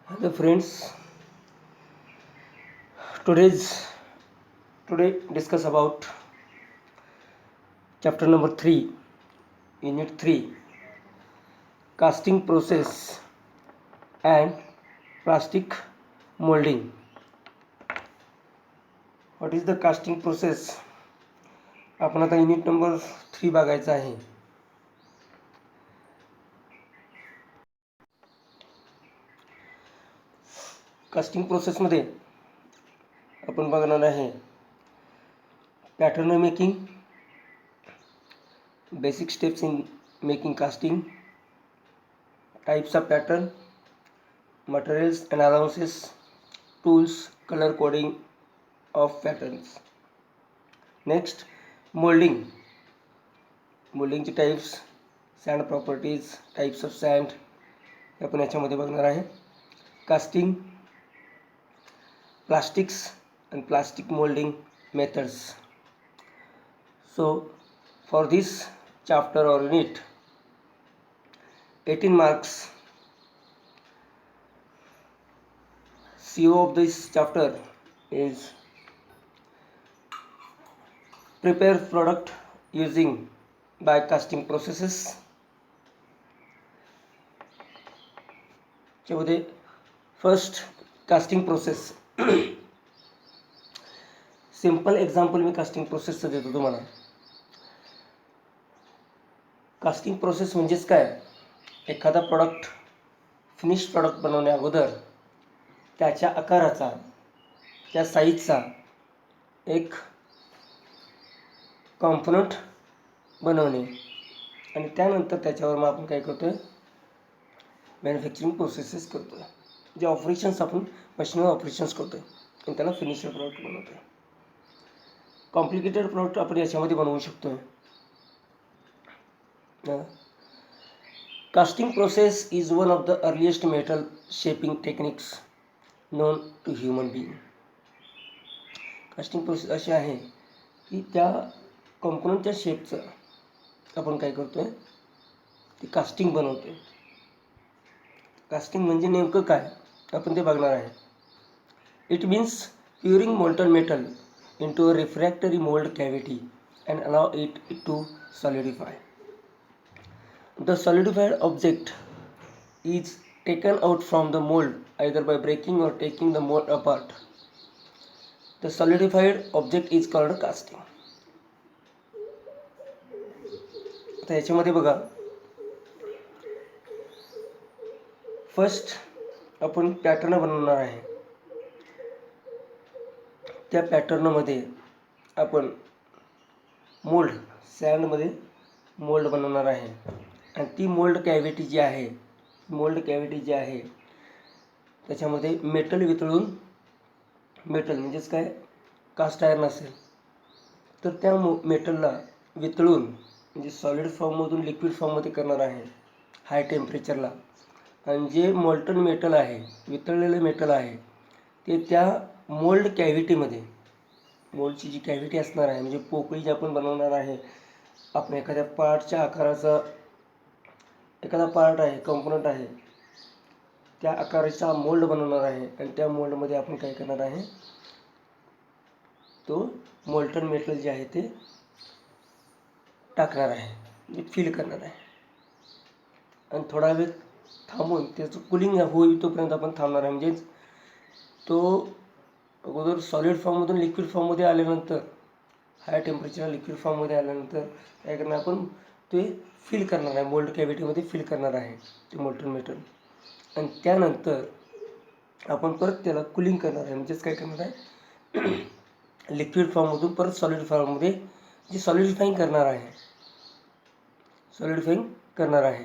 Hello friends, today's today discuss about chapter number 3, unit 3, casting process and plastic molding. What is the casting process? आपण आता unit number 3 बघायचा आहे. Casting प्रोसेसमध्ये आपण बघणार आहे pattern making, basic steps in making casting, types of pattern, materials and allowances, tools, color coding of patterns. Next, molding. Molding ची types, sand properties, types of sand हे आपण याच्यामध्ये बघणार आहे. Casting, plastics and plastic molding methods. So for this chapter or unit, 18 marks. CO of this chapter is prepare product using by casting processes. त्यामध्ये first casting process. Simple example मी casting प्रोसेसचं देतो तुम्हाला. कास्टिंग प्रोसेस म्हणजेच काय, एखादा product finish product बनवण्या अगोदर त्याच्या आकाराचा, त्या साईजचा एक कॉम्पोनंट बनवणे आणि त्यानंतर त्याच्यावर मग आपण काय करतो आहे, मॅन्युफॅक्चरिंग प्रोसेसेस करतो आहे. जे ऑपरेशन्स आपण मशीनवर ऑपरेशन्स करतो आहे आणि त्याला फिनिशर प्रॉडक्ट बनवतो आहे. कॉम्प्लिकेटेड प्रॉडक्ट आपण याच्यामध्ये बनवू शकतो आहे. Casting process is one of the earliest metal shaping techniques known to human being. Casting process अशी आहे की त्या कॉम्पोनंटच्या शेपचं आपण काय करतोय, ते कास्टिंग बनवतोय. कास्टिंग म्हणजे नेमकं काय आपण ते बघणार आहे. It means pouring molten metal into a refractory mold cavity and allow it to solidify. The solidified object is taken out from the mold either by breaking or taking the mold apart. The solidified object is called casting. आता याच्यामध्ये बघा, first आपण pattern बनवणार आहे. त्या पॅटर्नमध्ये आपण mould, सँडमध्ये mould बनवणार आहे आणि ती मोल्ड कॅव्हिटी जी आहे, त्याच्यामध्ये मेटल वितळून, मेटल म्हणजेच काय, कास्ट आयर्न असेल तर त्या मेटलला वितळून म्हणजे सॉलिड फॉर्ममधून लिक्विड फॉर्ममध्ये करणार आहे हाय टेम्परेचरला. आणि जे मोल्टन मेटल आहे, वितळलेलं मेटल आहे, ते त्या मोल्ड कॅव्हिटीमध्ये, मोल्डची जी कॅव्हिटी असणार आहे म्हणजे पोकळी जी आपण बनवणार आहे, आपण एखाद्या पार्टच्या आकाराचा, एखादा पार्ट आहे, कंपोनंट आहे, त्या आकाराचा मोल्ड बनवणार आहे आणि त्या मोल्डमध्ये आपण काय करणार आहे, तो मोल्टन मेटल जे आहे ते टाकणार आहे, म्हणजे फिल करणार आहे आणि थोडा वेळ थांबून त्याचं कुलिंग होईल तोपर्यंत आपण थांबणार आहे. म्हणजेच तो अगोदर सॉलिड फॉर्ममधून लिक्विड फॉर्ममध्ये आल्यानंतर, हाय टेम्परेचर लिक्विड फॉर्ममध्ये आल्यानंतर काय करणार, आपण ते फिल करणार आहे, मोल्ड कॅव्हिटीमध्ये फिल करणार आहे ते मोल्टन मेटल आणि त्यानंतर आपण परत त्याला कुलिंग करणार आहे. म्हणजेच काय करणार आहे, लिक्विड फॉर्ममधून परत सॉलिड फॉर्ममध्ये जे सॉलिडिफाईंग करणार आहे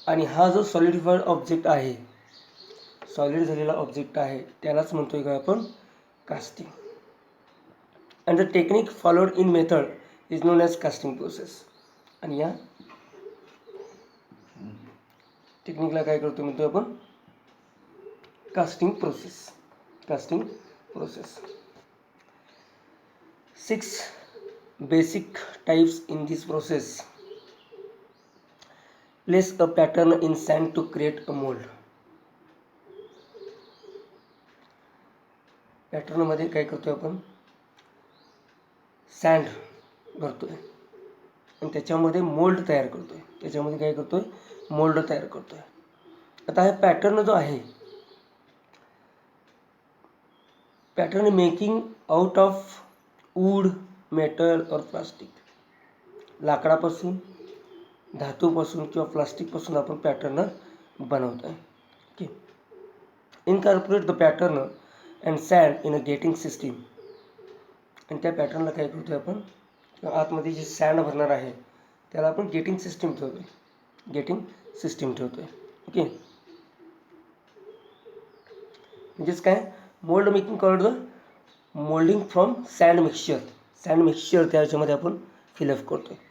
आणि हा जो सॉलिडिफाईड ऑब्जेक्ट आहे, सॉलिड झालेला ऑब्जेक्ट आहे, त्यालाच म्हणतोय का आपण casting. And the technique followed in method is non as casting process. आणि या टेक्निकला काय करतो म्हणतो आपण, casting process. 6 basic types in this process. Place a pattern in sand to create a mold. पॅटर्नमध्ये काय करतो आहे आपण, सँड भरतो आहे आणि त्याच्यामध्ये मोल्ड तयार करतो आहे. त्याच्यामध्ये काय करतो आहे, मोल्ड तयार करतो आहे. आता हा पॅटर्न जो आहे, pattern making out of wood, metal और प्लास्टिक. लाकडापासून, धातूपासून किंवा प्लास्टिकपासून आपण पॅटर्न बनवतो आहे. Okay. Incorporate the pattern and sand in a gating system. आणि त्या पॅटर्नला काय करतो आहे आपण, किंवा आतमध्ये जे सँड भरणार आहे त्याला आपण गेटिंग सिस्टीम ठेवतो आहे. गेटिंग सिस्टीम ठेवतो आहे. ओके. म्हणजेच काय, mould making called the moulding from sand mixture. Sand mixture त्याच्यामध्ये आपण फिलअप करतो आहे.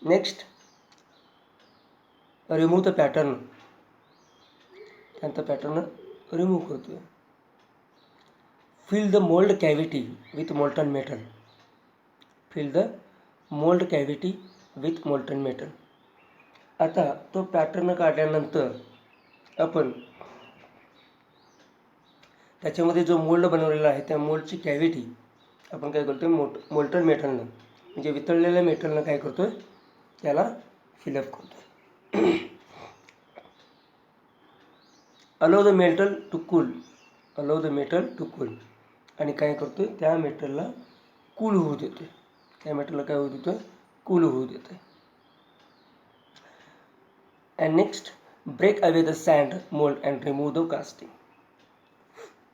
Next, remove the pattern. त्यानंतर पॅटर्न रिमूव्ह करतो आहे. Fill the mould cavity with molten metal. Fill the mould cavity with molten metal. आता तो pattern काढल्यानंतर आपण त्याच्यामध्ये जो मोल्ड बनवलेला आहे त्या मोल्डची कॅव्हिटी आपण काय करतो आहे, मोल्टन मेटलनं, म्हणजे वितळलेल्या मेटलनं काय करतो आहे, त्याला फिलअप करतो आहे. Allow the metal to cool. Allow the metal to cool. आणि काय करतो आहे, त्या मेटलला कूल होऊ देतो आहे. त्या मेटलला काय होऊ देतो आहे, कूल होऊ देतो आहे. And next, break away the sand mould and remove the casting.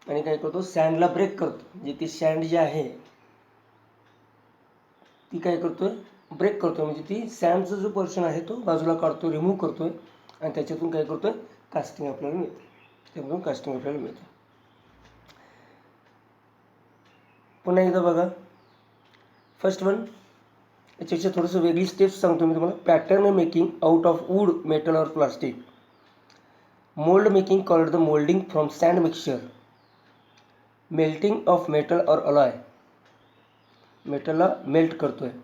आणि काय करतो, सँडला ब्रेक करतो. म्हणजे ती सँड जी आहे ती काय करतो आहे, ब्रेक करतो. म्हणजे ती सँडचा जो पोर्शन आहे तो बाजूला काढतो, रिमूव्ह करतो आहे आणि त्याच्यातून काय करतो आहे, कास्टिंग आपल्याला मिळते. त्यामधून कास्टिंग आपल्याला मिळते. पुन्हा एकदा बघा. फर्स्ट वन, याच्यापेक्षा थोडंसं वेगळी स्टेप्स सांगतो मी तुम्हाला. Pattern making out of wood, metal और plastic. Mould making called the moulding from sand mixture. Melting of metal और अलॉय. मेटलला मेल्ट करतो आहे.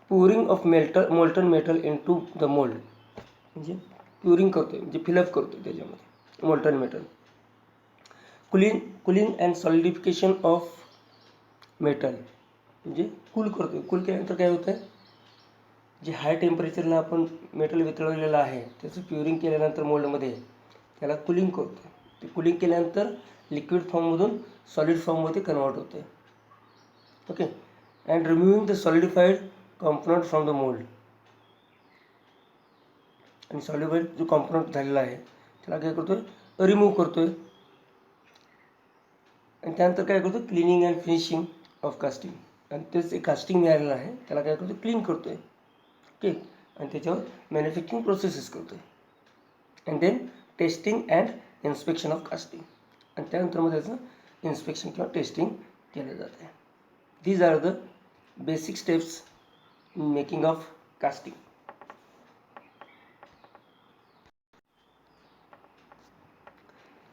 Pouring of molten metal into the mould. म्हणजे प्युरिंग करतो आहे, म्हणजे फिलअप करतो आहे त्याच्यामध्ये molten metal. Cooling and solidification of metal. म्हणजे कूल करतो आहे. कूल केल्यानंतर काय होतं आहे, जे हाय टेम्परेचरला आपण मेटल वितळवलेलं आहे त्याचं प्युरिंग केल्यानंतर मोल्डमध्ये त्याला कुलिंग करतो आहे. ते कुलिंग केल्यानंतर लिक्विड फॉर्ममधून सॉलिड फॉर्ममध्ये कन्वर्ट होते. Okay. And removing the solidified component from the mould. आणि सॉलिडिफाईड जो कॉम्पोनंट झालेला आहे त्याला काय करतो आहे, रिमूव्ह करतो आहे. आणि त्यानंतर काय करतो, cleaning and finishing of casting. आणि तेच एक कास्टिंग मिळालेलं आहे त्याला काय करतो, क्लीन करतो आहे. ओके. आणि त्याच्यावर मॅन्युफॅक्चरिंग प्रोसेसेस करतो आहे. And then testing and inspection of casting. आणि त्यानंतर मग त्याचं इन्स्पेक्शन किंवा टेस्टिंग केलं जातं आहे. These are the basic steps in making of casting.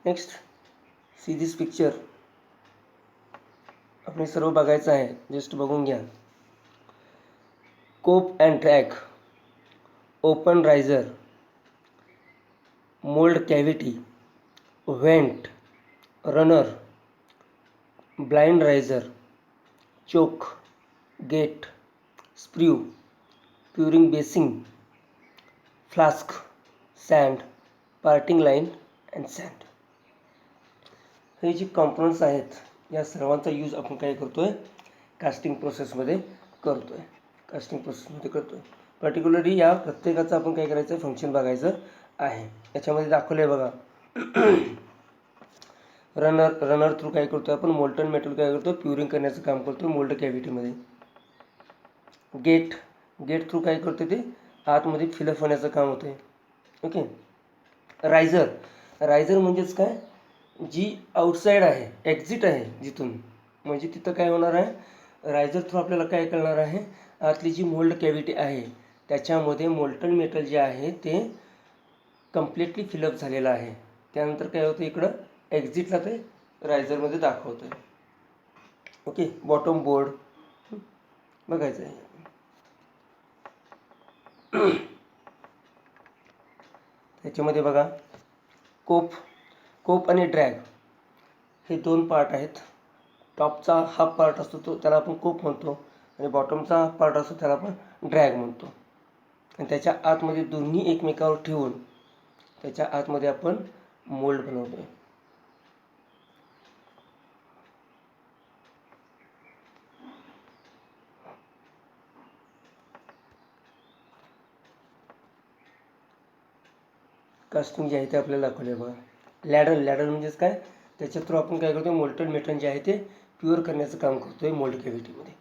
Next, see this picture. आपण सर्व बघायचं आहे, जस्ट बघून घ्या. Cope and drag, open riser, mould cavity, vent, runner, blind riser, choke, gate, sprue, pouring basin, flask, sand, parting line and sand. हे जे components आहेत या सर्वांचा यूज आपण काय करतो आहे, कास्टिंग प्रोसेसमध्ये करतो आहे. कास्टिंग प्रोसेसमध्ये करतो आहे. पर्टिक्युलरली या प्रत्येकाचं आपण काय करायचं आहे, फंक्शन बघायचं आहे. याच्यामध्ये दाखवलं आहे बघा. रनर थ्रू काय करतो आपण, मोल्टन मेटल काय करतो, प्युरिंग करण्याचं काम करतो मोल्ड कॅव्हिटीमध्ये. गेट थ्रू काय करतो, ते आतमध्ये फिलअप होण्याचं काम होतं आहे. ओके. रायझर म्हणजेच काय, जी आउटसाईड आहे, एक्झिट आहे जिथून, म्हणजे तिथं काय होणार आहे, रायझर थ्रू आपल्याला काय कळणार आहे, आतली जी मोल्ड कॅव्हिटी आहे त्याच्यामध्ये मोल्टन मेटल जे आहे ते कम्प्लिटली फिलअप झालेलं आहे. त्यानंतर काय होतं, इकडं एक्झिटला ते रायझरमध्ये दाखवतं आहे. ओके. बॉटम बोर्ड बघायचं आहे. त्याच्यामध्ये बघा, कोप आणि ड्रॅग हे दोन पार्ट आहेत. टॉपचा हा पार्ट असतो तो त्याला आपण कोप म्हणतो आणि बॉटमचा हा पार्ट असतो त्याला आपण ड्रॅग म्हणतो. आणि त्याच्या आतमध्ये दोन्ही एकमेकावर ठेवून त्याच्या आतमध्ये आपण मोल्ड बनवतो. कास्टिंग जे आहे ते आपल्याला दाखवले बघा. लॅडर म्हणजेच काय, त्याच्या थ्रू आपण काय करतो, मोल्टेड मेटल जे आहे ते प्युअर करण्याचं काम करतोय मोल्ड कॅव्हिटीमध्ये.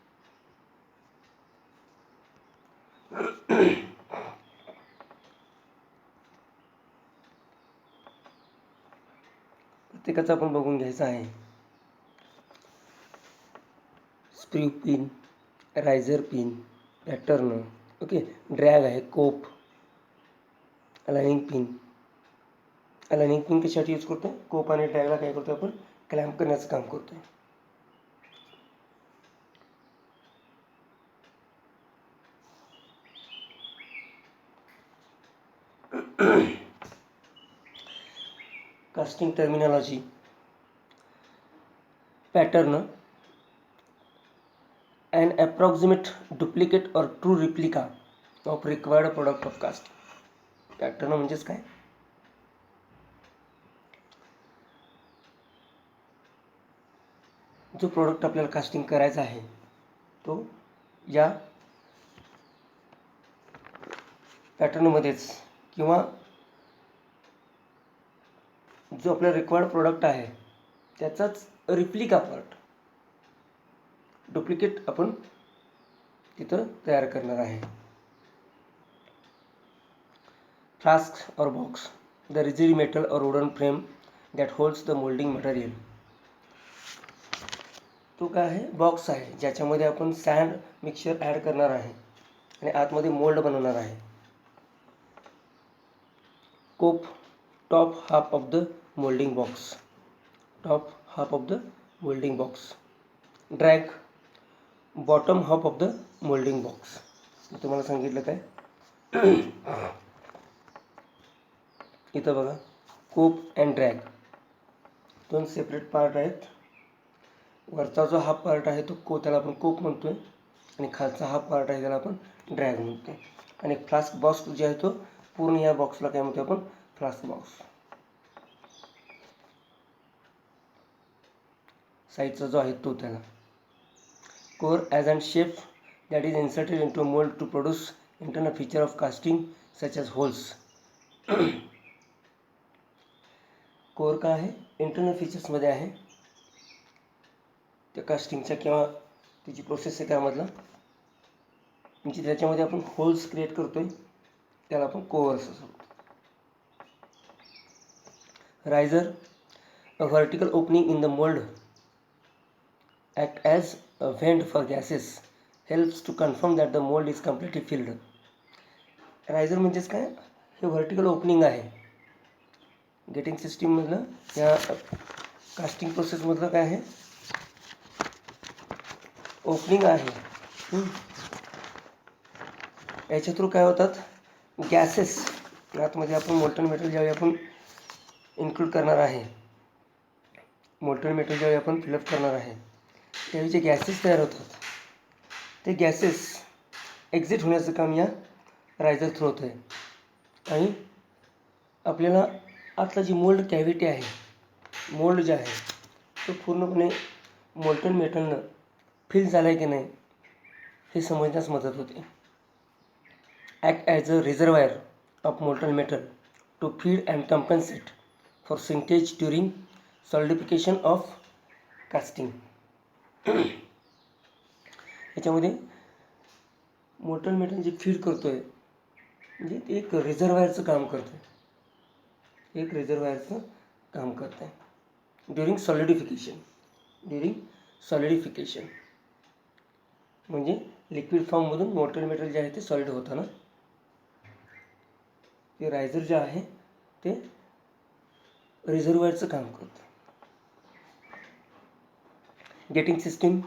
प्रत्येकाचं आपण बघून घ्यायचं आहे. Screw pin, riser pin, pattern, okay, drag आहे, कोप, अलाइनिंग पिन. अलाइनिंग पिन कशासाठी यूज करतो, कोप आणि ड्रॅगला काय करतो आपण, क्लॅम्प करण्याचं काम करतोय. Casting terminology. Pattern, an approximate duplicate or true replica of required product of casting. Pattern म्हणजेच काय, जो प्रोडक्ट आपल्याला कास्टिंग करायचा आहे तो या पॅटर्नमध्येच किंवा जो आपला रिक्वायर्ड प्रोडक्ट आहे त्याचाच रिप्लिका पार्ट, डुप्लिकेट आपण तिथं तयार करणार आहे. फ्लास्क और बॉक्स, द रिजिड मेटल और wooden frame that holds the moulding material. तो काय आहे, बॉक्स आहे ज्याच्यामध्ये आपण सँड मिक्सचर ॲड करणार आहे आणि आतमध्ये मोल्ड बनवणार आहे. Cope, top half of the moulding box, top half of the moulding box. Drag, bottom half of the moulding box. मी तुम्हाला सांगितलं काय, इथं बघा, कोप अँड ड्रॅग दोन सेपरेट पार्ट आहेत. वरचा जो हा पार्ट आहे तो त्याला आपण कोप म्हणतोय आणि खालचा हा पार्ट आहे त्याला आपण ड्रॅग म्हणतोय. आणि फ्लास्क बॉक्स जे आहे तो पूर्ण या बॉक्सला काय म्हणतो आपण, फ्लास्क बॉक्स. साईडचा जो आहे तो त्याला core as and shape that is inserted into mould to produce internal feature of casting such as holes. Core काय आहे, इंटरनल फीचर्समध्ये आहे त्या कास्टिंगच्या किंवा त्याची प्रोसेस आहे त्यामधला, म्हणजे त्याच्यामध्ये आपण होल्स क्रिएट करतोय त्याला आपण कोअर असं सांगतो. Riser, a vertical opening in the mould act as a vent for gases, helps to confirm that the mold is completely filled. Riser म्हणजेच काय, हे व्हर्टिकल ओपनिंग आहे गेटिंग सिस्टीममधलं, या कास्टिंग प्रोसेसमधलं काय आहे, ओपनिंग आहे. याच्या थ्रू काय होतात, गॅसेस आतमध्ये आपण मोल्टन मेटल ज्यावेळी आपण इन्क्लूड करणार आहे, मोल्टन मेटल ज्यावेळी आपण फिलअप करणार आहे त्यावेळी जे गॅसेस तयार होतात ते गॅसेस एक्झिट होण्याचं काम या रायझर थ्रू होतं आहे. आणि आपल्याला आतला जी मोल्ड कॅव्हिटी आहे, मोल्ड जे आहे तो पूर्णपणे मोल्टन मेटलनं फिल झाला आहे की नाही हे समजण्यास मदत होते. Act as a reservoir of molten metal to feed and compensate for shrinkage during solidification of casting. याच्यामध्ये मोल्टन मेटल जे फीड करतोय म्हणजे एक रिझर्वायरचं काम करतं आहे, एक रिझर्वायरचं काम करतं आहे ड्युरिंग सॉलिडिफिकेशन म्हणजे लिक्विड फॉर्ममधून मोल्टन मेटल जे आहे ते सॉलिड होतं ना, ते रायझर जे आहे ते रिझर्वायरचं काम करतं. Gating system,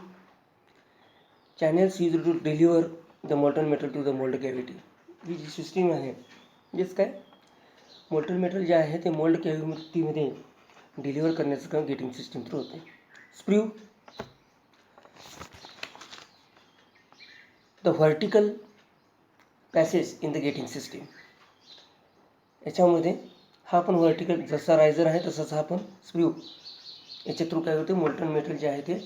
channels use to deliver the molten metal to the mould cavity. ही जी सिस्टीम आहे म्हणजेच काय, मोल्टन मेटल जे आहे ते मोल्ड कॅव्हिटीमध्ये डिलिव्हर करण्याचं काम गेटिंग सिस्टीम थ्रू होते. Sprue, the vertical passage in the gating system. याच्यामध्ये हा पण व्हर्टिकल जसा रायझर आहे तसाच हा पण स्प्रू याच्या थ्रू काय होते, मोल्टन मेटल जे आहे ते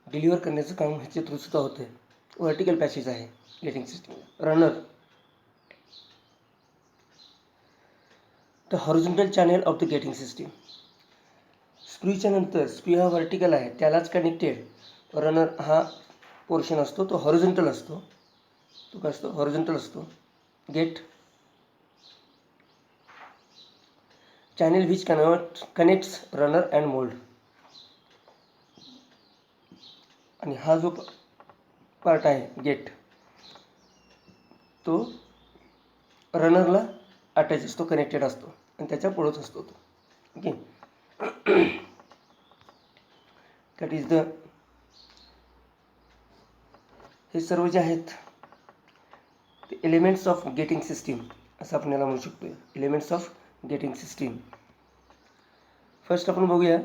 डिलिव्हर करण्याचं काम ह्याच्या थ्रू सुद्धा होते. व्हर्टिकल पॅसेज आहे gating system. Runner, the horizontal channel of the gating system. स्प्रूच्या नंतर स्प्रू हा व्हर्टिकल आहे त्यालाच कनेक्टेड रनर हा पोर्शन असतो, तो हॉरिझॉन्टल असतो. तो काय असतो, हॉरिझॉन्टल असतो. Gate, channel which connects runner and mould. आणि हा जो पार्ट आहे गेट, तो रनरला अटॅच असतो, कनेक्टेड असतो आणि त्याच्या पुढंच असतो तो. ओके, दॅट इज द, हे सर्व जे आहेत ते एलिमेंट्स ऑफ गेटिंग सिस्टीम असं आपण याला म्हणू शकतो. Elements of getting system. First आपण बघूया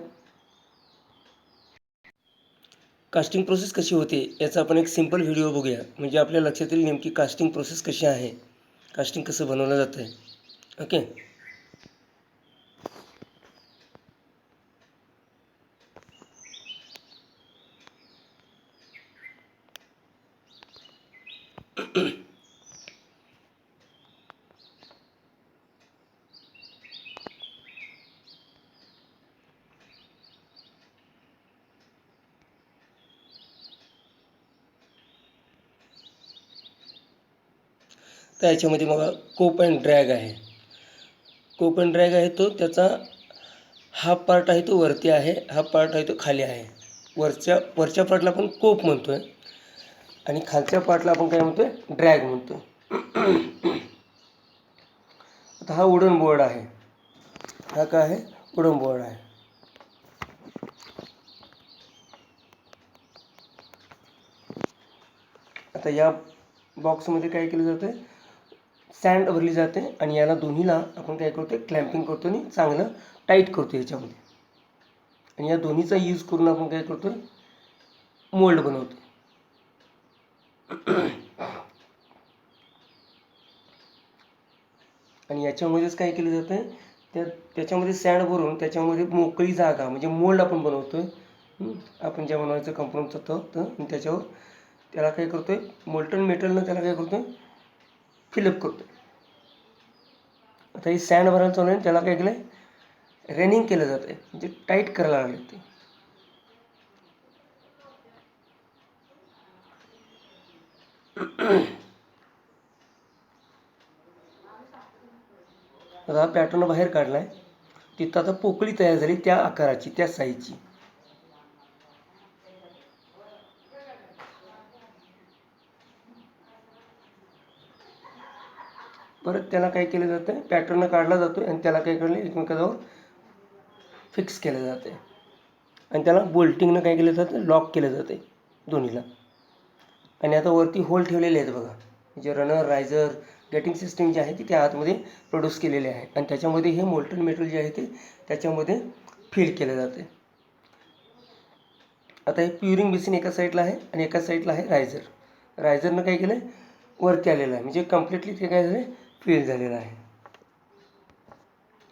कास्टिंग प्रोसेस कशी होते याचा आपण एक सिंपल व्हिडिओ बघूया, म्हणजे आपल्या लक्षात येईल नेमकी कास्टिंग प्रोसेस कशी आहे, कास्टिंग कसं बनवलं जातं आहे. ओके, तर याच्यामध्ये बघा कोप अँड ड्रॅग आहे. कोप अँड ड्रॅग आहे तो त्याचा हा पार्ट आहे तो वरती आहे, हा पार्ट आहे तो खाली आहे. वरच्या पार्टला आपण कोप म्हणतोय आणि खालच्या पार्टला आपण काय म्हणतोय, ड्रॅग म्हणतोय. आता हा वुडन बोर्ड आहे, हा काय आहे, वुडन बोर्ड आहे. आता या बॉक्समध्ये काय केलं जातं, सँड भरली जाते आणि याला दोन्हीला आपण काय करतो, क्लॅम्पिंग करतो आणि चांगलं टाईट करतो याच्यामध्ये. आणि या दोन्हीचा यूज करून आपण काय करतो, मोल्ड बनवतो. आणि याच्यामध्येच काय केलं जातं, त्याच्यामध्ये सँड भरून त्याच्यामध्ये मोकळी जागा म्हणजे मोल्ड आपण बनवतोय. आपण ज्या बनवायचं कंपाऊंडचं तर त्याच्यावर त्याला काय करतोय, मोल्टन मेटलनं त्याला काय करतोय, फिलअप करतोय. आता ही सँड भरायला चालू आहे, त्याला काय केलं आहे, रनिंग केलं जातं आहे, म्हणजे टाईट करायला लागले ते. आता हा पॅटर्न बाहेर काढला आहे, तिथं आता पोकळी तयार झाली त्या आकाराची, त्या साईजची. परत त्याला काय केलं जातं, पॅटर्न काढला जातो आणि त्याला काय केलं, एकमेकाजवळ फिक्स केलं जाते आणि त्याला बोल्टिंगनं काय केलं जातं, लॉक केलं जाते दोन्हीला. आणि आता वरती होल ठेवलेले आहेत बघा, जे रनर रायझर गेटिंग सिस्टीम जी आहे ती त्या आतमध्ये प्रोड्यूस केलेले आहे आणि त्याच्यामध्ये हे मोल्टन मेटल जे आहे ते त्याच्यामध्ये फिल केलं जाते. आता हे प्युरिंग बेसिन एका साईडला आहे आणि एका साईडला आहे रायझर. रायझरनं काय केलं, वरती आलेलं आहे, म्हणजे कम्प्लिटली ते काय झालं, फिल झालेलं आहे.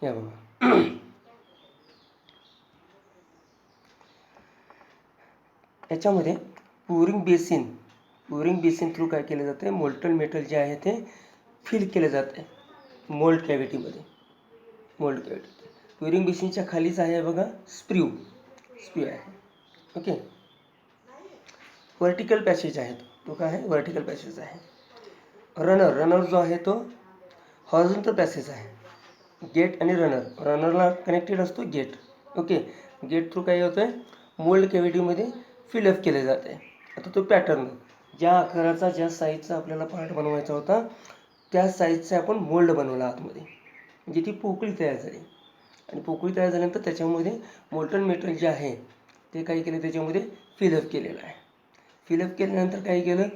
या बघा, याच्यामध्ये प्युरिंग बेसिन थ्रू काय केलं जातं, मोल्टन मेटल जे आहे ते फिल केलं जातं मोल्ड कॅव्हिटीमध्ये. मोल्ड कॅव्हिटी प्युरिंग बेसिनच्या खालीच आहे बघा स्प्रू आहे. ओके, व्हर्टिकल पॅसेज आहे तो काय आहे, व्हर्टिकल पॅसेज आहे. रनर जो आहे तो हॉरिझॉन्टल पॅसेज आहे. गेट आणि रनरला कनेक्टेड असतो गेट. ओके, गेट थ्रू काय होतं, मोल्ड कॅव्हिटीमध्ये फिलअप केले जाते. आता तो पॅटर्न ज्या आकाराचा ज्या साईजचा आपल्याला पार्ट बनवायचा होता त्या साईजचा आपण मोल्ड बनवला आतमध्ये, म्हणजे ती पोकळी तयार झाली. आणि पोकळी तयार झाल्यानंतर त्याच्यामध्ये मोल्टन मेटल जे आहे ते काय केलं, त्याच्यामध्ये फिलअप केलेलं आहे. फिलअप केल्यानंतर काय केलं,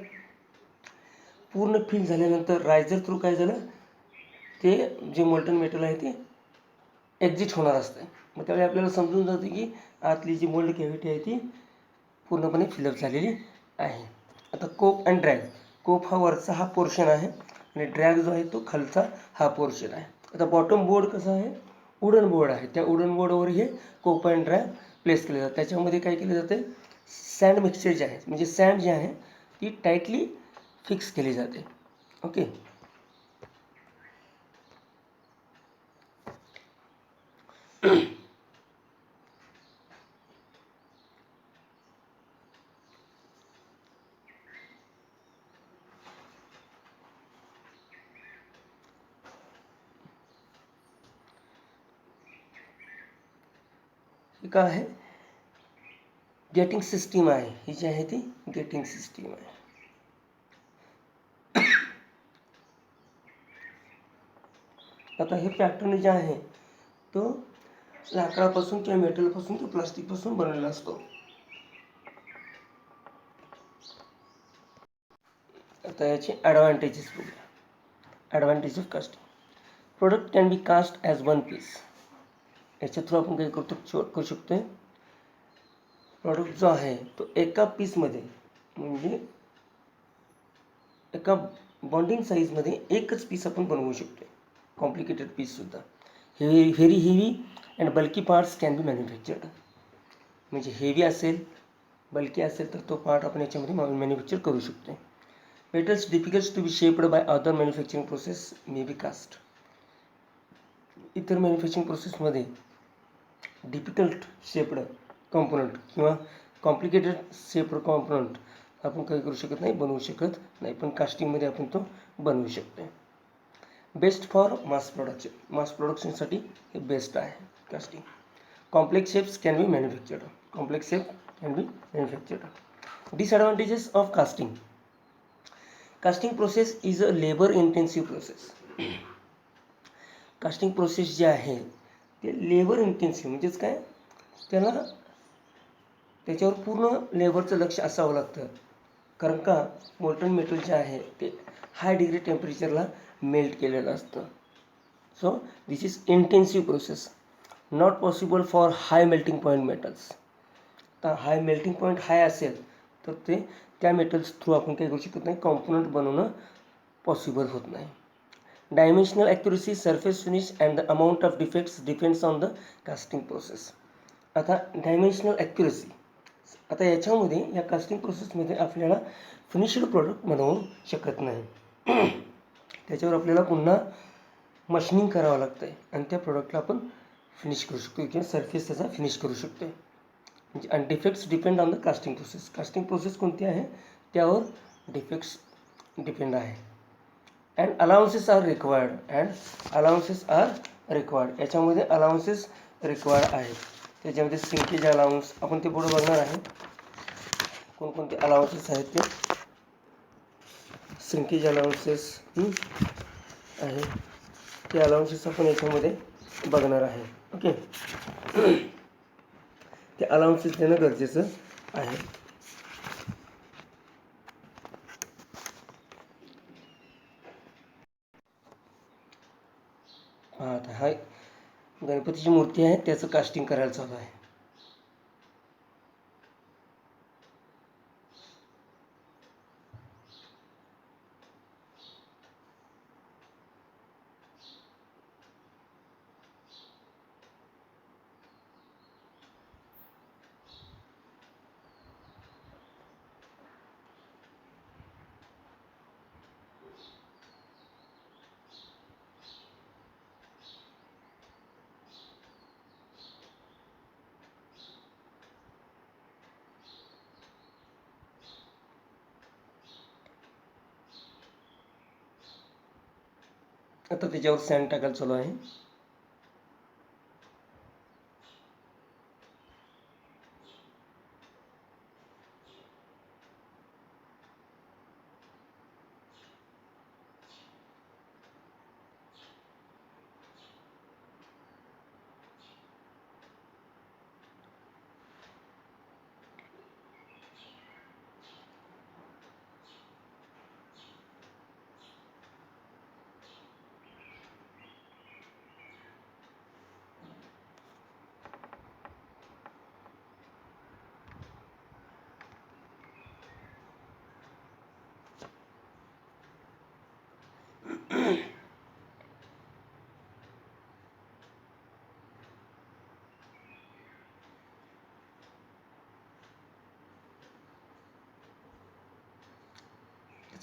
पूर्ण फिल झाल्यानंतर रायझर थ्रू काय झालं, ते जे मोल्टन मेटल आहे ते एक्झिट होणार असतं. मग त्यावेळी आपल्याला समजून जाते की आतली जी मोल्ड कॅव्हिटी आहे ती पूर्णपणे फिलअप झालेली आहे. आता कोप अँड ड्रॅग. कोप हा वरचा हा पोर्शन आहे आणि ड्रॅग जो आहे तो खालचा हा पोर्शन आहे. आता बॉटम बोर्ड कसं आहे, वुडन बोर्ड आहे. त्या वुडन बोर्डवर हे कोप अँड ड्रॅग प्लेस केले जातात. त्याच्यामध्ये काय केले जाते, सँड मिक्सचर जे आहे म्हणजे सँड जे आहे ती टाईटली फिक्स केली जाते. ओके. ही काय आहे, गेटिंग सिस्टीम आहे. ही जी आहे ती गेटिंग सिस्टीम आहे. आता हे पॅटर्न जे आहे तो लाकडापासून किंवा मेटलपासून किंवा प्लास्टिकपासून बनवलेला असतो. आता याचे ॲडव्हान्टेजेस बघूया. Advantage of casting. Product can be cast as one piece. याच्या थ्रू आपण काही करू शकतो, प्रॉडक्ट जो आहे तो एका पीसमध्ये म्हणजे एका बॉन्डिंग साईजमध्ये एकच पीस आपण बनवू शकतो. कॉम्प्लिकेटेड पीससुद्धा. Very heavy and bulky parts can be manufactured. म्हणजे हेवी असेल, बल्की असेल तर तो पार्ट आपण याच्यामध्ये मॅन्युफॅक्चर करू शकतो. Metals difficult to be shaped by other manufacturing process may be cast. इतर मॅन्युफॅक्चरिंग प्रोसेसमध्ये डिफिकल्ट शेप्ड कॉम्पोनंट किंवा कॉम्प्लिकेटेड शेप्ड कॉम्पोनंट आपण काही करू शकत नाही, बनवू शकत नाही. पण कास्टिंगमध्ये आपण तो बनवू शकतो. Best for mass production. Mass प्रोडक्शनसाठी हे बेस्ट आहे casting. Complex shapes can be manufactured. Complex shape can be manufactured. Disadvantages of casting. Casting process is a labour intensive process. Casting process जे आहे ते लेबर इंटेन्सिव्ह म्हणजेच काय, त्याच्यावर पूर्ण लेबरचं लक्ष असावं लागतं. कारण का मोल्टन मेटल जे आहे ते हाय डिग्री टेम्परेचरला मेल्ट केलेलं असतं. So this is intensive process, not possible for high melting point metals. आता हाय मेल्टिंग पॉईंट हाय असेल तर ते त्या मेटल्स थ्रू आपण काही करू शकत नाही, कॉम्पोनंट बनवणं पॉसिबल होत नाही. Dimensional accuracy, surface finish and the amount of defects depends on the casting process. आता डायमेन्शनल ॲक्युरेसी. आता याच्यामध्ये या कास्टिंग प्रोसेसमध्ये आपल्याला फिनिश्ड प्रॉडक्ट बनवू शकत नाही. त्याच्यावर आपल्याला पुन्हा मशिनिंग करावं लागतं आहे आणि त्या प्रॉडक्टला आपण फिनिश करू शकतो किंवा सरफेस त्याचा फिनिश करू शकतो. म्हणजे आणि defects depend on the casting process. Casting process कोणती आहे त्यावर डिफेक्ट्स डिपेंड आहे. And allowances are required. याच्यामध्ये अलाउन्सेस रिक्वायर्ड आहेत. त्याच्यामध्ये सिंकेज अलाउन्स आपण ते पुढे बघणार आहे कोणकोणते अलाउन्सेस आहेत ते. सिंकेज अलाउन्सेस आहे ते अलाउन्सेस आपण याच्यामध्ये बघणार आहे. ओके. ते अलाउन्सेस देणं गरजेचं आहे. आता हा गणपतीची मूर्ती आहे त्याचं कास्टिंग करायला चालू आहे. आता त्याच्यावर सँड टाकायला चालू आहे.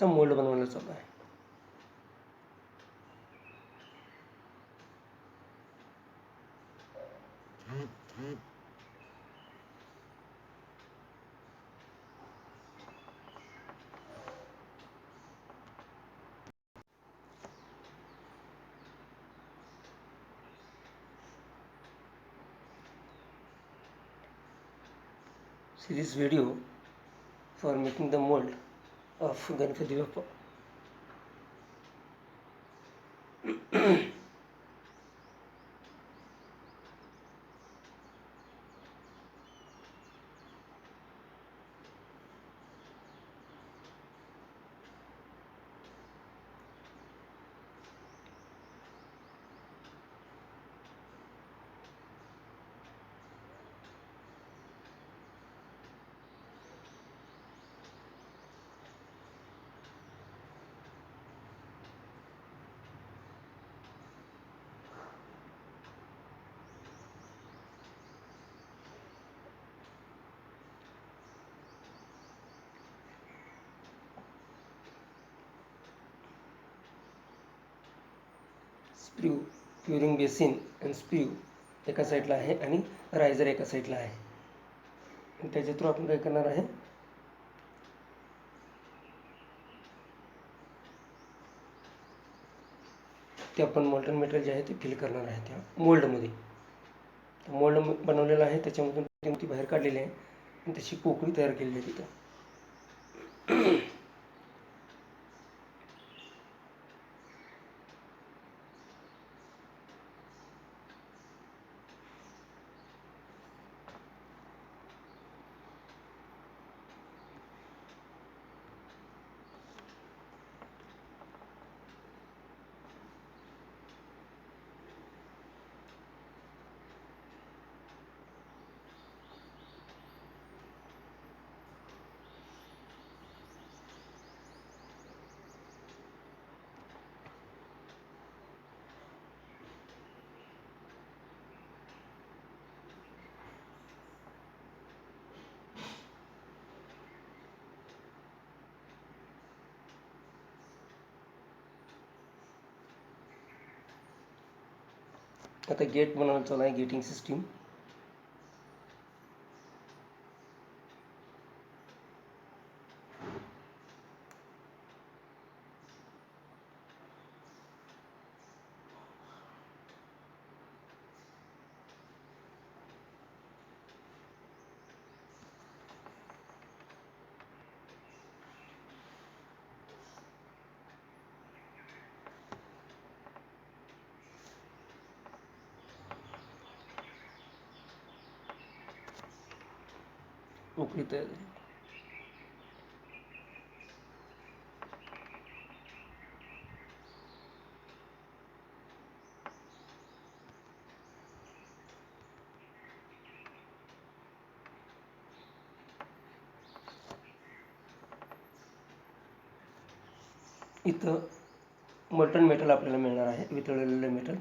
चा मोल्ड बनवायला चालू आहे. See this video for making the mold of Ganpati Bappa. Sprue curing basin आणि स्प्रू एका साईडला आहे आणि रायझर एका साईडला आहे. आणि त्याच्या थ्रू आपण काय करणार आहे, ते आपण मॉल्टन मटेरियल जे आहे ते फिल करणार आहे त्या मोल्डमध्ये. मोल्ड बनवलेला आहे, त्याच्यामधून ती बाहेर काढलेली आहे आणि त्याची पोकळी तयार केलेली आहे तिथं. आता गेट बनवायला चालू आहे, गेटिंग सिस्टीम. पोकळी तयार झाली. इथं मॉल्टन मेटल आपल्याला मिळणार आहे, वितळलेलं मेटल.